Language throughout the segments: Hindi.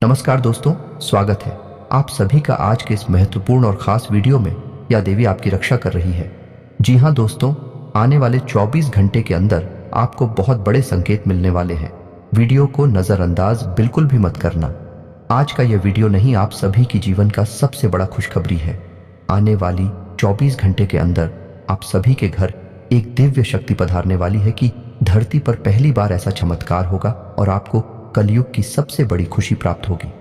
नमस्कार दोस्तों, स्वागत है आप सभी का आज के इस महत्वपूर्ण और खास वीडियो में। यह देवी आपकी रक्षा कर रही है। जी हाँ दोस्तों, आने वाले 24 घंटे के अंदर आपको बहुत बड़े संकेत मिलने वाले हैं। वीडियो को नजरअंदाज बिल्कुल भी मत करना। आज का यह वीडियो नहीं, आप सभी की जीवन का सबसे बड़ा खुशखबरी है। आने वाली 24 घंटे के अंदर आप सभी के घर एक दिव्य शक्ति पधारने वाली है कि धरती पर पहली बार ऐसा चमत्कार होगा और आपको कलयुग की सबसे बड़ी खुशी प्राप्त होगी।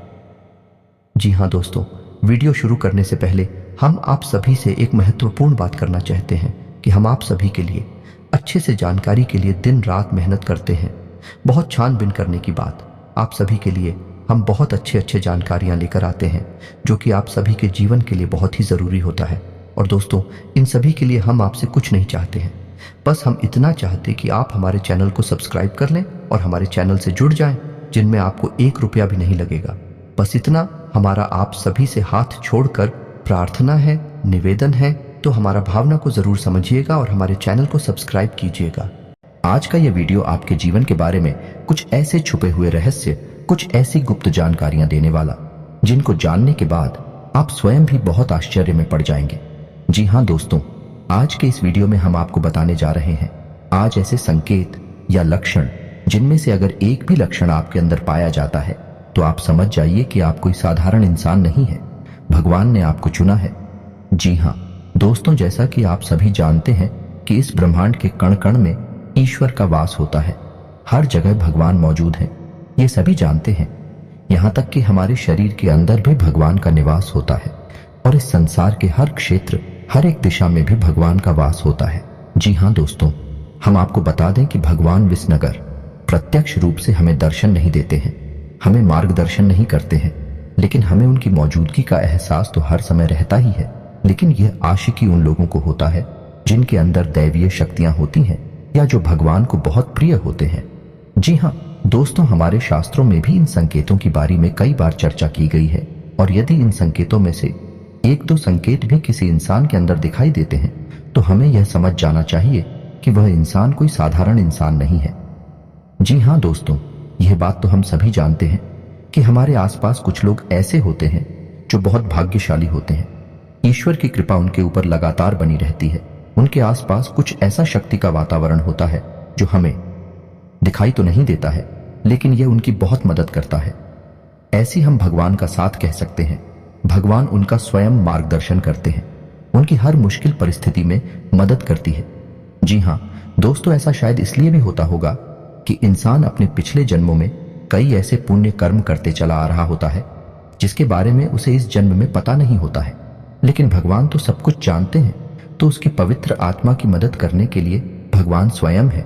जी हाँ दोस्तों, वीडियो शुरू करने से पहले हम आप सभी से एक महत्वपूर्ण बात करना चाहते हैं कि हम आप सभी के लिए अच्छे से जानकारी के लिए दिन रात मेहनत करते हैं। बहुत छानबीन करने की बात, आप सभी के लिए हम बहुत अच्छे जानकारियां लेकर आते हैं जो कि आप सभी के जीवन के लिए बहुत ही ज़रूरी होता है। और दोस्तों, इन सभी के लिए हम आपसे कुछ नहीं चाहते हैं, बस हम इतना चाहते कि आप हमारे चैनल को सब्सक्राइब कर लें और हमारे चैनल से जुड़ जाएं, जिनमें आपको 1 रुपया भी नहीं लगेगा। बस इतना हमारा आप सभी से हाथ छोड़कर प्रार्थना है, निवेदन है। तो हमारा भावना को जरूर समझिएगा और हमारे चैनल को सब्सक्राइब कीजिएगा। आज का यह वीडियो आपके जीवन के बारे में कुछ ऐसे छुपे हुए रहस्य, कुछ ऐसी गुप्त जानकारियां देने वाला, जिनको जानने के बाद आप स्वयं भी बहुत आश्चर्य में पड़ जाएंगे। जी हाँ दोस्तों, आज के इस वीडियो में हम आपको बताने जा रहे हैं आज ऐसे संकेत या लक्षण, जिनमें से अगर एक भी लक्षण आपके अंदर पाया जाता है तो आप समझ जाइए कि आप कोई साधारण इंसान नहीं है, भगवान ने आपको चुना है। जी हाँ दोस्तों, जैसा कि आप सभी जानते हैं कि इस ब्रह्मांड के कण कण में ईश्वर का वास होता है। हर जगह भगवान मौजूद है, ये सभी जानते हैं। यहाँ तक कि हमारे शरीर के अंदर भी भगवान का निवास होता है और इस संसार के हर क्षेत्र, हर एक दिशा में भी भगवान का वास होता है। जी हाँ दोस्तों, हम आपको बता दें कि भगवान विसनगर प्रत्यक्ष रूप से हमें दर्शन नहीं देते हैं, हमें मार्गदर्शन नहीं करते हैं, लेकिन हमें उनकी मौजूदगी का एहसास तो हर समय रहता ही है। लेकिन यह आशिकी उन लोगों को होता है जिनके अंदर दैवीय शक्तियां होती हैं या जो भगवान को बहुत प्रिय होते हैं। जी हाँ दोस्तों, हमारे शास्त्रों में भी इन संकेतों की बारे में कई बार चर्चा की गई है। और यदि इन संकेतों में से 1-2 संकेत भी किसी इंसान के अंदर दिखाई देते हैं तो हमें यह समझ जाना चाहिए कि वह इंसान कोई साधारण इंसान नहीं है। जी हाँ दोस्तों, यह बात तो हम सभी जानते हैं कि हमारे आसपास कुछ लोग ऐसे होते हैं जो बहुत भाग्यशाली होते हैं। ईश्वर की कृपा उनके ऊपर लगातार बनी रहती है। उनके आसपास कुछ ऐसा शक्ति का वातावरण होता है जो हमें दिखाई तो नहीं देता है, लेकिन यह उनकी बहुत मदद करता है। ऐसी हम भगवान का साथ कह सकते हैं। भगवान उनका स्वयं मार्गदर्शन करते हैं, उनकी हर मुश्किल परिस्थिति में मदद करती है। जी हाँ दोस्तों, ऐसा शायद इसलिए भी होता होगा कि इंसान अपने पिछले जन्मों में कई ऐसे पुण्य कर्म करते चला आ रहा होता है जिसके बारे में उसे इस जन्म में पता नहीं होता है। लेकिन भगवान तो सब कुछ जानते हैं, तो उसकी पवित्र आत्मा की मदद करने के लिए भगवान स्वयं है,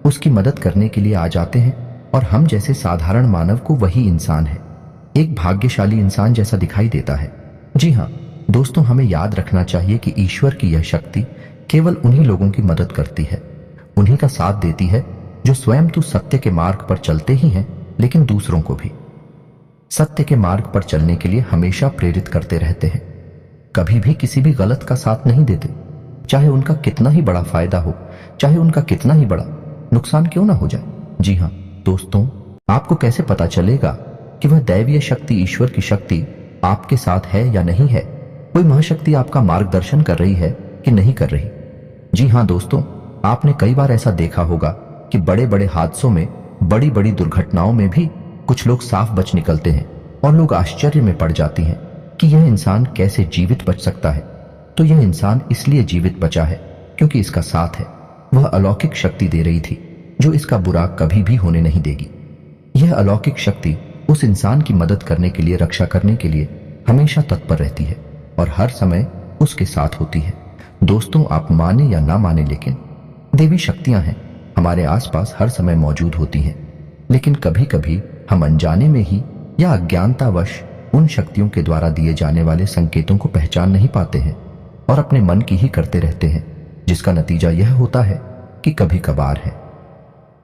उसकी मदद करने के लिए आ जाते हैं। और हम जैसे साधारण मानव को वही इंसान है, एक भाग्यशाली इंसान जैसा दिखाई देता है। जी हाँ दोस्तों, हमें याद रखना चाहिए कि ईश्वर की यह शक्ति केवल उन्हीं लोगों की मदद करती है, उन्हीं का साथ देती है जो स्वयं तो सत्य के मार्ग पर चलते ही हैं, लेकिन दूसरों को भी सत्य के मार्ग पर चलने के लिए हमेशा प्रेरित करते रहते हैं। कभी भी किसी भी गलत का साथ नहीं देते, चाहे उनका कितना ही बड़ा फायदा हो, चाहे उनका कितना ही बड़ा नुकसान क्यों ना हो जाए। जी हाँ दोस्तों, आपको कैसे पता चलेगा कि वह दैवीय शक्ति, ईश्वर की शक्ति आपके साथ है या नहीं है? कोई महाशक्ति आपका मार्गदर्शन कर रही है कि नहीं कर रही? जी हाँ दोस्तों, आपने कई बार ऐसा देखा होगा कि बड़े बड़े हादसों में, बड़ी बड़ी दुर्घटनाओं में भी कुछ लोग साफ बच निकलते हैं और लोग आश्चर्य में पड़ जाती हैं कि यह इंसान कैसे जीवित बच सकता है। तो यह इंसान इसलिए जीवित बचा है क्योंकि इसका साथ है, वह अलौकिक शक्ति दे रही थी जो इसका बुरा कभी भी होने नहीं देगी। यह अलौकिक शक्ति उस इंसान की मदद करने के लिए, रक्षा करने के लिए हमेशा तत्पर रहती है और हर समय उसके साथ होती है। दोस्तों, आप माने या ना माने, लेकिन देवी शक्तियां हैं, हमारे आसपास हर समय मौजूद होती हैं। लेकिन कभी कभी हम अनजाने में ही या अज्ञानतावश उन शक्तियों के द्वारा दिए जाने वाले संकेतों को पहचान नहीं पाते हैं और अपने मन की ही करते रहते हैं, जिसका नतीजा यह होता है कि कभी कभार है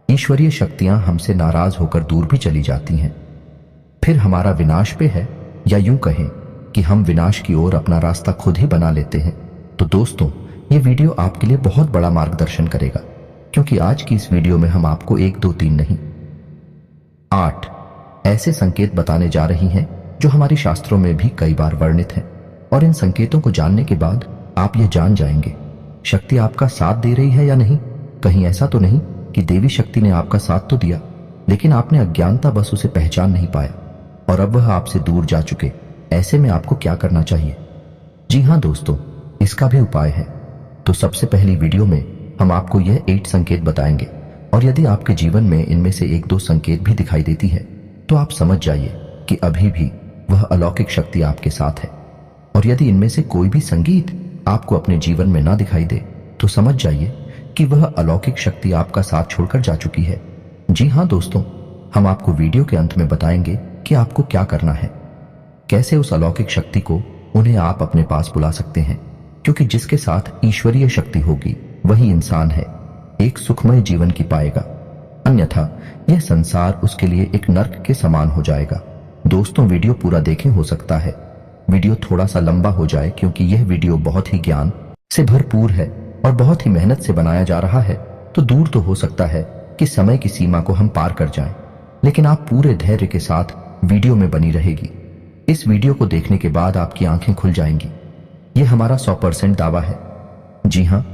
ईश्वरीय शक्तियां हमसे नाराज होकर दूर भी चली जाती हैं। फिर हमारा विनाश पे है, या यूं कहें कि हम विनाश की ओर अपना रास्ता खुद ही बना लेते हैं। तो दोस्तों, ये वीडियो आपके लिए बहुत बड़ा मार्गदर्शन करेगा, क्योंकि आज की इस वीडियो में हम आपको 1, 2, 3 नहीं, 8 ऐसे संकेत बताने जा रही हैं जो हमारे शास्त्रों में भी कई बार वर्णित हैं। और इन संकेतों को जानने के बाद आप ये जान जाएंगे शक्ति आपका साथ दे रही है या नहीं। कहीं ऐसा तो नहीं कि देवी शक्ति ने आपका साथ तो दिया, लेकिन आपने अज्ञानता बस उसे पहचान नहीं पाया और अब वह आपसे दूर जा चुके। ऐसे में आपको क्या करना चाहिए? जी हाँ दोस्तों, इसका भी उपाय है। तो सबसे पहली वीडियो में हम आपको यह 8 संकेत बताएंगे, और यदि आपके जीवन में इनमें से 1-2 संकेत भी दिखाई देती है तो आप समझ जाइए कि अभी भी वह अलौकिक शक्ति आपके साथ है। और यदि इनमें से कोई भी संगीत आपको अपने जीवन में ना दिखाई दे तो समझ जाइए कि वह अलौकिक शक्ति आपका साथ छोड़कर जा चुकी है। जी हाँ दोस्तों, हम आपको वीडियो के अंत में बताएंगे कि आपको क्या करना है, कैसे उस अलौकिक शक्ति को उन्हें आप अपने पास बुला सकते हैं, क्योंकि जिसके साथ ईश्वरीय शक्ति होगी वही इंसान है, एक सुखमय जीवन की पाएगा। अन्यथा यह संसार उसके लिए एक नर्क के समान हो जाएगा। दोस्तों, वीडियो पूरा देखें, हो सकता है वीडियो थोड़ा सा लंबा हो जाए, क्योंकि यह वीडियो बहुत ही ज्ञान से भरपूर है और बहुत ही मेहनत से बनाया जा रहा है। तो दूर तो हो सकता है कि समय की सीमा को हम पार कर जाएं, लेकिन आप पूरे धैर्य के साथ वीडियो में बनी रहेगी। इस वीडियो को देखने के बाद आपकी आंखें खुल जाएंगी, यह हमारा 100% दावा है। जी हाँ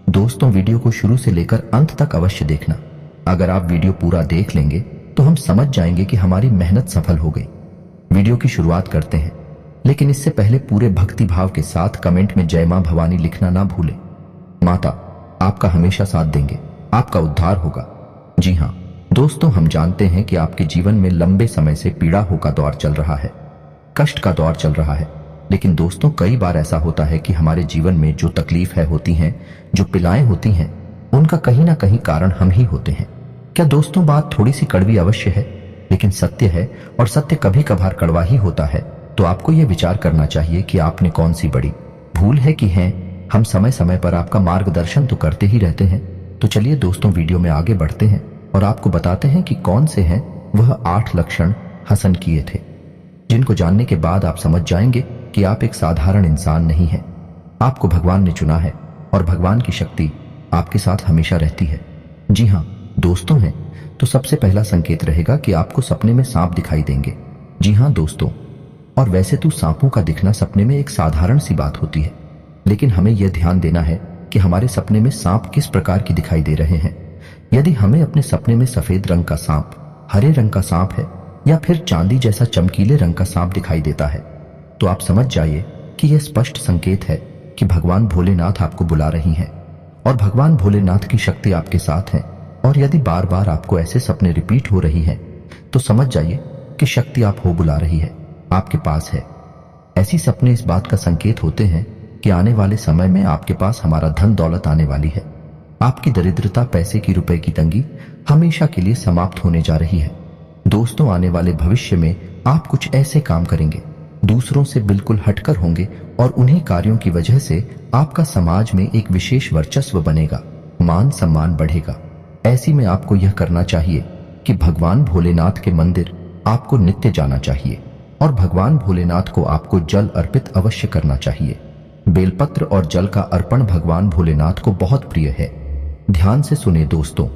दोस्तों, वीडियो को शुरू से लेकर अंत तक अवश्य देखना। अगर आप वीडियो पूरा देख लेंगे तो हम समझ जाएंगे कि हमारी मेहनत सफल हो गई। वीडियो की शुरुआत करते हैं, लेकिन इससे पहले पूरे भक्ति भाव के साथ कमेंट में जय मां भवानी लिखना ना भूलें। माता आपका हमेशा साथ देंगे, आपका उद्धार होगा। जी हाँ दोस्तों, हम जानते हैं कि आपके जीवन में लंबे समय से पीड़ाओं का दौर चल रहा है, कष्ट का दौर चल रहा है। लेकिन दोस्तों, कई बार ऐसा होता है कि हमारे जीवन में जो तकलीफें होती हैं, जो पिलाएं होती हैं, उनका कहीं ना कहीं कारण हम ही होते हैं। क्या दोस्तों, बात थोड़ी सी कड़वी अवश्य है, लेकिन सत्य है, और सत्य कभी कभार कड़वा ही होता है। तो आपको यह विचार करना चाहिए कि आपने कौन सी बड़ी भूल है कि हैं। हम समय समय पर आपका मार्गदर्शन तो करते ही रहते हैं। तो चलिए दोस्तों, वीडियो में आगे बढ़ते हैं और आपको बताते हैं कि कौन से हैं वह 8 लक्षण हसन किए थे, जिनको जानने के बाद आप समझ जाएंगे कि आप एक साधारण इंसान नहीं हैं। आपको भगवान ने चुना है और भगवान की शक्ति आपके साथ हमेशा रहती है। जी हाँ दोस्तों हैं, तो सबसे पहला संकेत रहेगा कि आपको सपने में सांप दिखाई देंगे। जी हाँ दोस्तों, और वैसे तो सांपों का दिखना सपने में एक साधारण सी बात होती है, लेकिन हमें यह ध्यान देना है कि हमारे सपने में सांप किस प्रकार की दिखाई दे रहे हैं। यदि हमें अपने सपने में सफेद रंग का सांप, हरे रंग का सांप है, या फिर चांदी जैसा चमकीले रंग का सांप दिखाई देता है, तो आप समझ जाइए कि यह स्पष्ट संकेत है कि भगवान भोलेनाथ आपको बुला रही हैं और भगवान भोलेनाथ की शक्ति आपके साथ है। और यदि बार बार आपको ऐसे सपने रिपीट हो रही हैं, तो समझ जाइए कि शक्ति आप हो बुला रही है, आपके पास है। ऐसी सपने इस बात का संकेत होते हैं कि आने वाले समय में आपके पास हमारा धन दौलत आने वाली है। आपकी दरिद्रता, पैसे की, रुपए की तंगी हमेशा के लिए समाप्त होने जा रही है। दोस्तों, आने वाले भविष्य में आप कुछ ऐसे काम करेंगे, दूसरों से बिल्कुल हटकर होंगे, और उन्हीं कार्यों की वजह से आपका समाज में एक विशेष वर्चस्व बनेगा, मान सम्मान बढ़ेगा। ऐसी में आपको यह करना चाहिए कि भगवान भोलेनाथ के मंदिर आपको नित्य जाना चाहिए और भगवान भोलेनाथ को आपको जल अर्पित अवश्य करना चाहिए। बेलपत्र और जल का अर्पण भगवान भोलेनाथ को बहुत प्रिय है। ध्यान से सुने दोस्तों,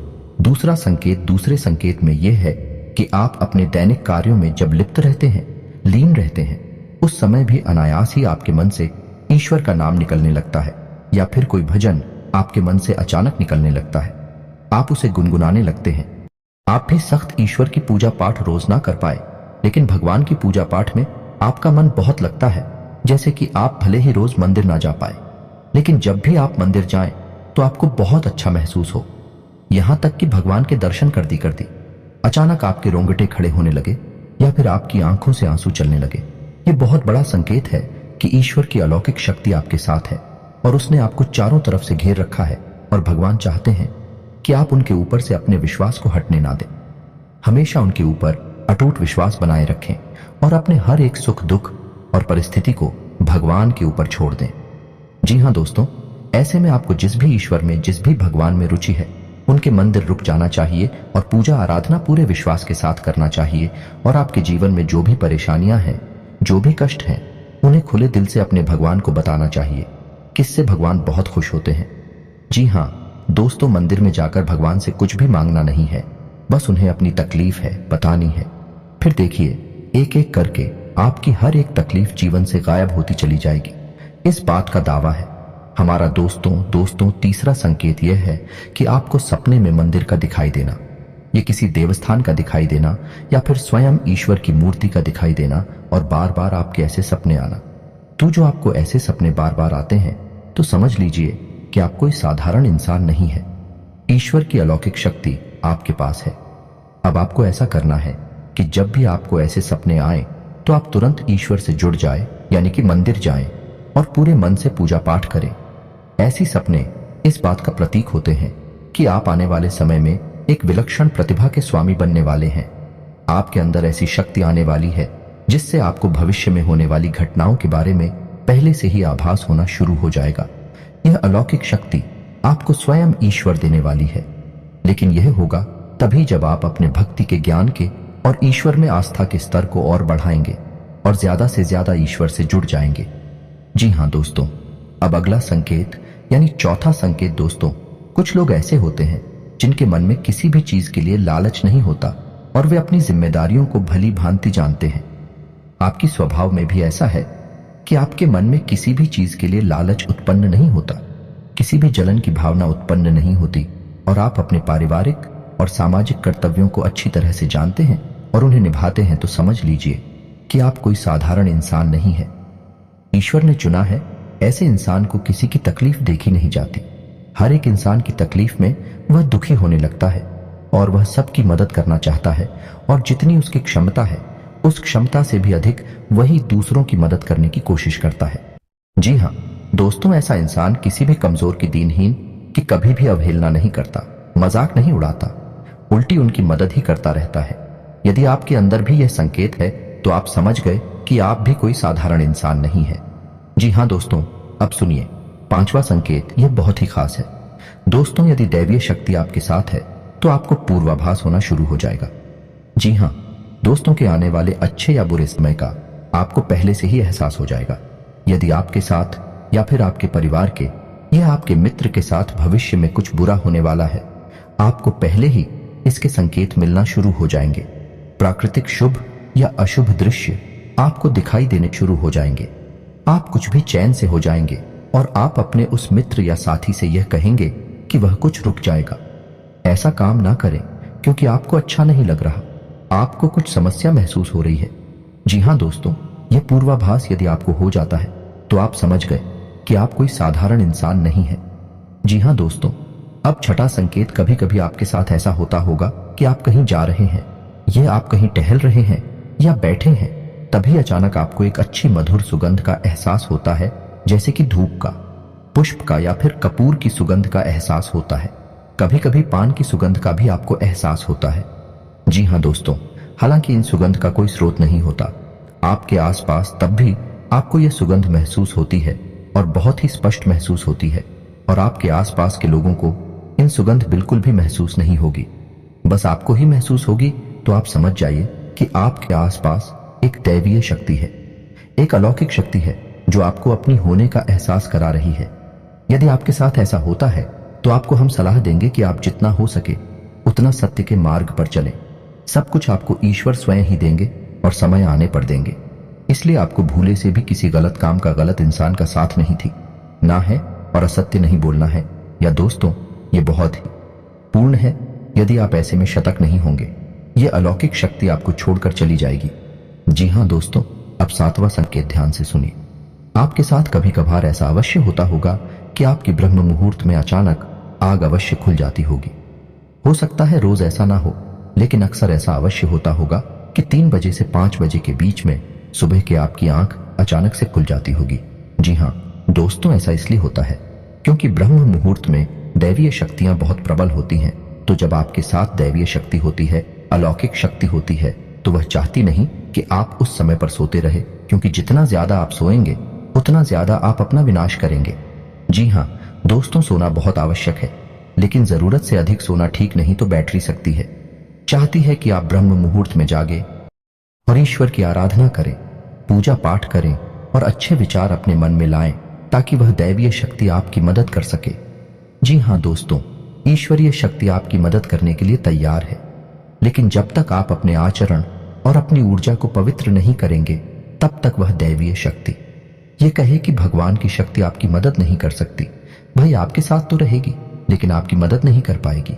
दूसरा संकेत दूसरे संकेत में यह है कि आप अपने दैनिक कार्यों में जब लिप्त रहते हैं, लीन रहते हैं, उस समय भी अनायास ही आपके मन से ईश्वर का नाम निकलने लगता है, या फिर कोई भजन आपके मन से अचानक निकलने लगता है। आप उसे गुनगुनाने लगते हैं। आप भी सख्त ईश्वर की पूजा पाठ रोज ना कर पाए, लेकिन भगवान की पूजा पाठ में आपका मन बहुत लगता है। जैसे कि आप भले ही रोज मंदिर ना जा पाए, लेकिन जब भी आप मंदिर जाएं तो आपको बहुत अच्छा महसूस हो। यहां तक कि भगवान के दर्शन करती करती अचानक आपके रोंगटे खड़े होने लगे, या फिर आपकी आंखों से आंसू चलने लगे। ये बहुत बड़ा संकेत है कि ईश्वर की अलौकिक शक्ति आपके साथ है और उसने आपको चारों तरफ से घेर रखा है, और भगवान चाहते हैं कि आप उनके ऊपर से अपने विश्वास को हटने ना दें। हमेशा उनके ऊपर अटूट विश्वास बनाए रखें और अपने हर एक सुख दुख और परिस्थिति को भगवान के ऊपर छोड़ दें। जी हाँ दोस्तों, ऐसे में आपको जिस भी ईश्वर में, जिस भी भगवान में रुचि है, उनके मंदिर रुक जाना चाहिए और पूजा आराधना पूरे विश्वास के साथ करना चाहिए। और आपके जीवन में जो भी परेशानियां हैं, जो भी कष्ट हैं, उन्हें खुले दिल से अपने भगवान को बताना चाहिए, किससे भगवान बहुत खुश होते हैं। जी हाँ दोस्तों, मंदिर में जाकर भगवान से कुछ भी मांगना नहीं है, बस उन्हें अपनी तकलीफ है बतानी है। फिर देखिए एक एक करके आपकी हर एक तकलीफ जीवन से गायब होती चली जाएगी। इस बात का दावा है हमारा। दोस्तों तीसरा संकेत यह है कि आपको सपने में मंदिर का दिखाई देना, ये किसी देवस्थान का दिखाई देना या फिर स्वयं ईश्वर की मूर्ति का दिखाई देना और बार बार आपके ऐसे सपने आना। तो जो आपको ऐसे सपने बार बार आते हैं तो समझ लीजिए कि आप कोई साधारण इंसान नहीं है। ईश्वर की अलौकिक शक्ति आपके पास है। अब आपको ऐसा करना है कि जब भी आपको ऐसे सपने आए तो आप तुरंत ईश्वर से जुड़ जाए, यानी कि मंदिर जाएं और पूरे मन से पूजा पाठ करें। ऐसी सपने इस बात का प्रतीक होते हैं कि आप आने वाले समय में एक विलक्षण प्रतिभा के स्वामी बनने वाले हैं। आपके अंदर ऐसी शक्ति आने वाली है जिससे आपको भविष्य में होने वाली घटनाओं के बारे में पहले से ही आभास होना शुरू हो जाएगा। यह अलौकिक शक्ति आपको स्वयं ईश्वर देने वाली है, लेकिन यह होगा तभी जब आप अपने भक्ति के ज्ञान के और ईश्वर में आस्था के स्तर को और बढ़ाएंगे और ज्यादा से ज्यादा ईश्वर से जुड़ जाएंगे। जी हाँ दोस्तों, अब अगला संकेत यानी चौथा संकेत दोस्तों, कुछ लोग ऐसे होते हैं जिनके मन में किसी भी चीज के लिए लालच नहीं होता और वे अपनी जिम्मेदारियों को भली भांति जानते हैं। आपकी स्वभाव में भी ऐसा है कि आपके मन में किसी भी चीज के लिए लालच उत्पन्न नहीं होता, किसी भी जलन की भावना उत्पन्न नहीं होती और आप अपने पारिवारिक और सामाजिक कर्तव्यों को अच्छी तरह से जानते हैं और उन्हें निभाते हैं। तो समझ लीजिए कि आप कोई साधारण इंसान नहीं है। ईश्वर ने चुना है ऐसे इंसान को किसी की तकलीफ देखी नहीं जाती। हर एक इंसान की तकलीफ में वह दुखी होने लगता है और वह सबकी मदद करना चाहता है और जितनी उसकी क्षमता है उस क्षमता से भी अधिक वही दूसरों की मदद करने की कोशिश करता है। जी हाँ दोस्तों, ऐसा इंसान किसी भी कमजोर की, दीनहीन की कभी भी अवहेलना नहीं करता, मजाक नहीं उड़ाता, उल्टी उनकी मदद ही करता रहता है। यदि आपके अंदर भी यह संकेत है तो आप समझ गए कि आप भी कोई साधारण इंसान नहीं है। जी हाँ दोस्तों, अब सुनिए पांचवा संकेत, यह बहुत ही खास है। दोस्तों, यदि दैवीय शक्ति आपके साथ है तो आपको पूर्वाभास होना शुरू हो जाएगा। जी हाँ दोस्तों, के आने वाले अच्छे या बुरे समय का आपको पहले से ही एहसास हो जाएगा। यदि आपके साथ या फिर आपके परिवार के या आपके मित्र के साथ भविष्य में कुछ बुरा होने वाला है, आपको पहले ही इसके संकेत मिलना शुरू हो जाएंगे। प्राकृतिक शुभ या अशुभ दृश्य आपको दिखाई देने शुरू हो जाएंगे। आप कुछ भी चैन से हो जाएंगे और आप अपने उस मित्र या साथी से यह कहेंगे कि वह कुछ रुक जाएगा। ऐसा काम ना करें क्योंकि आपको अच्छा नहीं लग रहा, आपको कुछ समस्या महसूस हो रही है। जी हाँ दोस्तों, यह पूर्वाभास यदि आपको हो जाता है तो आप समझ गए कि आप कोई साधारण इंसान नहीं है। जी हाँ दोस्तों, अब छठा संकेत, कभी कभी आपके साथ ऐसा होता होगा कि आप कहीं जा रहे हैं, यह आप कहीं टहल रहे हैं या बैठे हैं, तभी अचानक आपको एक अच्छी मधुर सुगंध का एहसास होता है, जैसे कि धूप का, पुष्प का या फिर कपूर की सुगंध का एहसास होता है। कभी कभी पान की सुगंध का भी आपको एहसास होता है। जी हाँ दोस्तों, हालांकि इन सुगंध का कोई स्रोत नहीं होता, आपके आसपास तब भी आपको यह सुगंध महसूस होती है और बहुत ही स्पष्ट महसूस होती है और आपके आसपास के लोगों को इन सुगंध बिल्कुल भी महसूस नहीं होगी, बस आपको ही महसूस होगी। तो आप समझ जाइए कि आपके आसपास एक दैवीय शक्ति है, एक अलौकिक शक्ति है जो आपको अपनी होने का एहसास करा रही है। यदि आपके साथ ऐसा होता है तो आपको हम सलाह देंगे कि आप जितना हो सके उतना सत्य के मार्ग पर चलें। सब कुछ आपको ईश्वर स्वयं ही देंगे और समय आने पर देंगे। इसलिए आपको भूले से भी किसी गलत काम का, गलत इंसान का साथ नहीं थी ना है और असत्य नहीं बोलना है। या दोस्तों, ये बहुत ही पूर्ण है। यदि आप ऐसे में शतक नहीं होंगे, ये अलौकिक शक्ति आपको छोड़कर चली जाएगी। जी हाँ दोस्तों, अब सातवां संकेत ध्यान से सुनिए। आपके साथ कभी कभार ऐसा अवश्य होता होगा कि आपकी ब्रह्म मुहूर्त में अचानक आग अवश्य खुल जाती होगी। हो सकता है रोज ऐसा ना हो, लेकिन अक्सर ऐसा अवश्य होता होगा कि 3 बजे से 5 बजे के बीच में सुबह के आपकी आंख अचानक से खुल जाती होगी। जी हाँ दोस्तों, ऐसा इसलिए होता है क्योंकि ब्रह्म मुहूर्त में दैवीय शक्तियां बहुत प्रबल होती हैं। तो जब आपके साथ दैवीय शक्ति होती है, अलौकिक शक्ति होती है, तो वह चाहती नहीं कि आप उस समय पर सोते रहे, क्योंकि जितना ज्यादा आप सोएंगे उतना ज्यादा आप अपना विनाश करेंगे। जी हाँ दोस्तों, सोना बहुत आवश्यक है, लेकिन जरूरत से अधिक सोना ठीक नहीं, तो बैटरी सकती है। चाहती है कि आप ब्रह्म मुहूर्त में जागे और ईश्वर की आराधना करें, पूजा पाठ करें और अच्छे विचार अपने मन में लाएं, ताकि वह दैवीय शक्ति आपकी मदद कर सके। जी हाँ दोस्तों, ईश्वरीय शक्ति आपकी मदद करने के लिए तैयार है, लेकिन जब तक आप अपने आचरण और अपनी ऊर्जा को पवित्र नहीं करेंगे, तब तक वह दैवीय शक्ति ये कहे कि भगवान की शक्ति आपकी मदद नहीं कर सकती। भाई आपके साथ तो रहेगी लेकिन आपकी मदद नहीं कर पाएगी।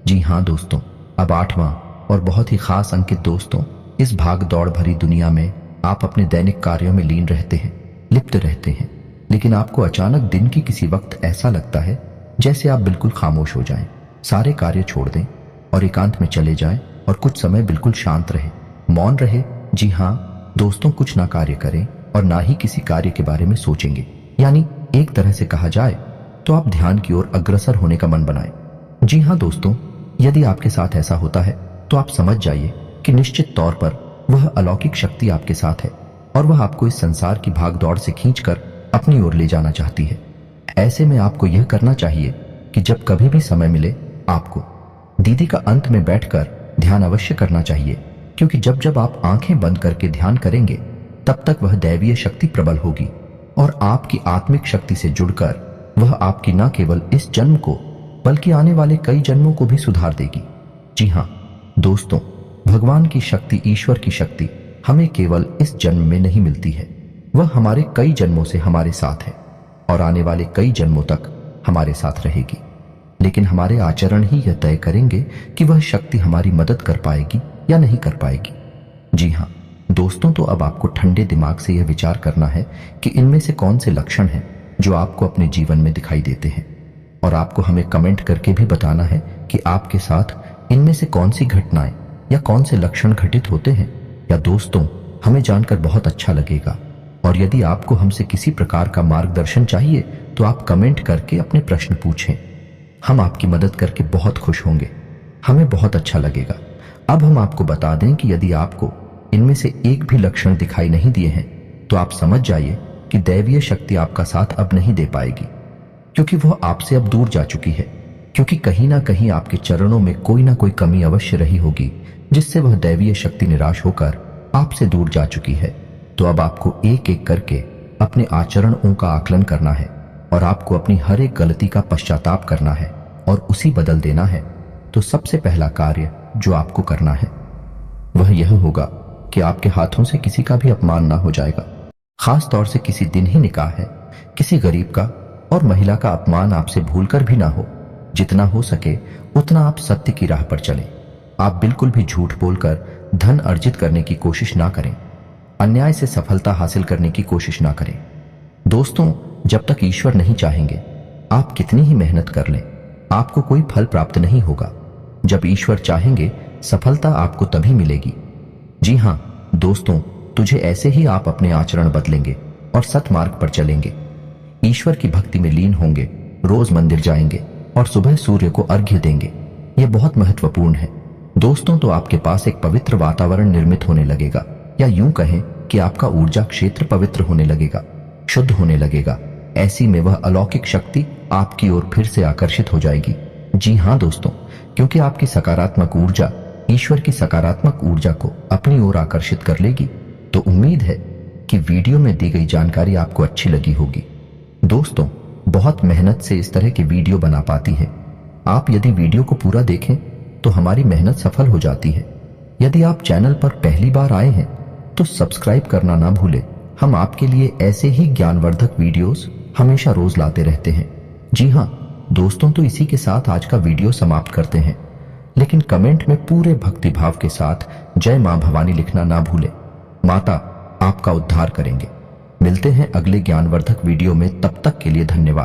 जी हाँ दोस्तों, अब 8वां और बहुत ही खास अंकित दोस्तों, इस भाग दौड़ भरी दुनिया में आप अपने दैनिक कार्यों में लीन रहते हैं, लिप्त रहते हैं, लेकिन आपको अचानक दिन की किसी वक्त ऐसा लगता है जैसे आप बिल्कुल खामोश हो जाएं, सारे कार्य छोड़ दें और एकांत में चले जाएं और कुछ समय बिल्कुल शांत रहे, मौन रहे। जी हाँ दोस्तों, कुछ ना कार्य करें और ना ही किसी कार्य के बारे में सोचेंगे। यानी एक तरह से कहा जाए तो आप ध्यान की ओर अग्रसर होने का मन बनाएं। जी हाँ दोस्तों, यदि आपके साथ ऐसा होता है तो आप समझ जाइए कि निश्चित तौर पर वह अलौकिक शक्ति आपके साथ है और वह आपको इस संसार की भागदौड़ से खींचकर अपनी ओर ले जाना चाहती है। ऐसे में आपको यह करना चाहिए कि जब कभी भी समय मिले आपको दीदी का अंत में बैठकर ध्यान अवश्य करना चाहिए, क्योंकि जब जब आप आंखें बंद करके ध्यान करेंगे तब तक वह दैवीय शक्ति प्रबल होगी और आपकी आत्मिक शक्ति से जुड़कर वह आपकी न केवल इस जन्म को बल्कि आने वाले कई जन्मों को भी सुधार देगी। जी हाँ दोस्तों, भगवान की शक्ति, ईश्वर की शक्ति हमें केवल इस जन्म में नहीं मिलती है, वह हमारे कई जन्मों से हमारे साथ है और आने वाले कई जन्मों तक हमारे साथ रहेगी। लेकिन हमारे आचरण ही यह तय करेंगे कि वह शक्ति हमारी मदद कर पाएगी या नहीं कर पाएगी। जी हाँ दोस्तों, तो अब आपको ठंडे दिमाग से यह विचार करना है कि इनमें से कौन से लक्षण हैं जो आपको अपने जीवन में दिखाई देते हैं, और आपको हमें कमेंट करके भी बताना है कि आपके साथ इनमें से कौन सी घटनाएं या कौन से लक्षण घटित होते हैं। या दोस्तों, हमें जानकर बहुत अच्छा लगेगा, और यदि आपको हमसे किसी प्रकार का मार्गदर्शन चाहिए तो आप कमेंट करके अपने प्रश्न पूछें। हम आपकी मदद करके बहुत खुश होंगे, हमें बहुत अच्छा लगेगा। अब हम आपको बता दें कि यदि आपको इनमें से एक भी लक्षण दिखाई नहीं दिए हैं तो आप समझ जाइए कि दैवीय शक्ति आपका साथ अब नहीं दे पाएगी, क्योंकि वह आपसे अब दूर जा चुकी है, क्योंकि कहीं ना कहीं आपके चरणों में कोई ना कोई कमी अवश्य रही होगी जिससे वह दैवीय शक्ति निराश होकर आपसे दूर जा चुकी है। तो अब आपको एक एक करके अपने आचरणों का आकलन करना है और आपको अपनी हर एक गलती का पश्चाताप करना है और उसी बदल देना है। तो सबसे पहला कार्य जो आपको करना है वह यह होगा कि आपके हाथों से किसी का भी अपमान ना हो जाएगा। खास तौर से किसी दिन ही निकाह है, किसी गरीब का और महिला का अपमान आपसे भूलकर भी ना हो। जितना हो सके उतना आप सत्य की राह पर चलें। आप बिल्कुल भी झूठ बोलकर धन अर्जित करने की कोशिश ना करें, अन्याय से सफलता हासिल करने की कोशिश ना करें। दोस्तों, जब तक ईश्वर नहीं चाहेंगे आप कितनी ही मेहनत कर लें, आपको कोई फल प्राप्त नहीं होगा। जब ईश्वर चाहेंगे सफलता आपको तभी मिलेगी। जी हाँ दोस्तों, तुझे ऐसे ही आप अपने आचरण बदलेंगे और सतमार्ग पर चलेंगे, ईश्वर की भक्ति में लीन होंगे, रोज मंदिर जाएंगे और सुबह सूर्य को अर्घ्य देंगे। यह बहुत महत्वपूर्ण है दोस्तों। तो आपके पास एक पवित्र वातावरण निर्मित होने लगेगा, या यूं कहें कि आपका ऊर्जा क्षेत्र पवित्र होने लगेगा, शुद्ध होने लगेगा। ऐसी में वह अलौकिक शक्ति आपकी ओर फिर से आकर्षित हो जाएगी। जी हाँ दोस्तों, क्योंकि आपकी सकारात्मक ऊर्जा ईश्वर की सकारात्मक ऊर्जा को अपनी ओर आकर्षित कर लेगी। तो उम्मीद है कि वीडियो में दी गई जानकारी आपको अच्छी लगी होगी। दोस्तों, बहुत मेहनत से इस तरह की वीडियो बना पाती है। आप यदि वीडियो को पूरा देखें तो हमारी मेहनत सफल हो जाती है। यदि आप चैनल पर पहली बार आए हैं तो सब्सक्राइब करना ना भूलें। हम आपके लिए ऐसे ही ज्ञानवर्धक वीडियोस हमेशा रोज लाते रहते हैं। जी हाँ दोस्तों, तो इसी के साथ आज का वीडियो समाप्त करते हैं, लेकिन कमेंट में पूरे भक्तिभाव के साथ जय मां भवानी लिखना ना भूलें। माता आपका उद्धार करेंगे। मिलते हैं अगले ज्ञानवर्धक वीडियो में, तब तक के लिए धन्यवाद।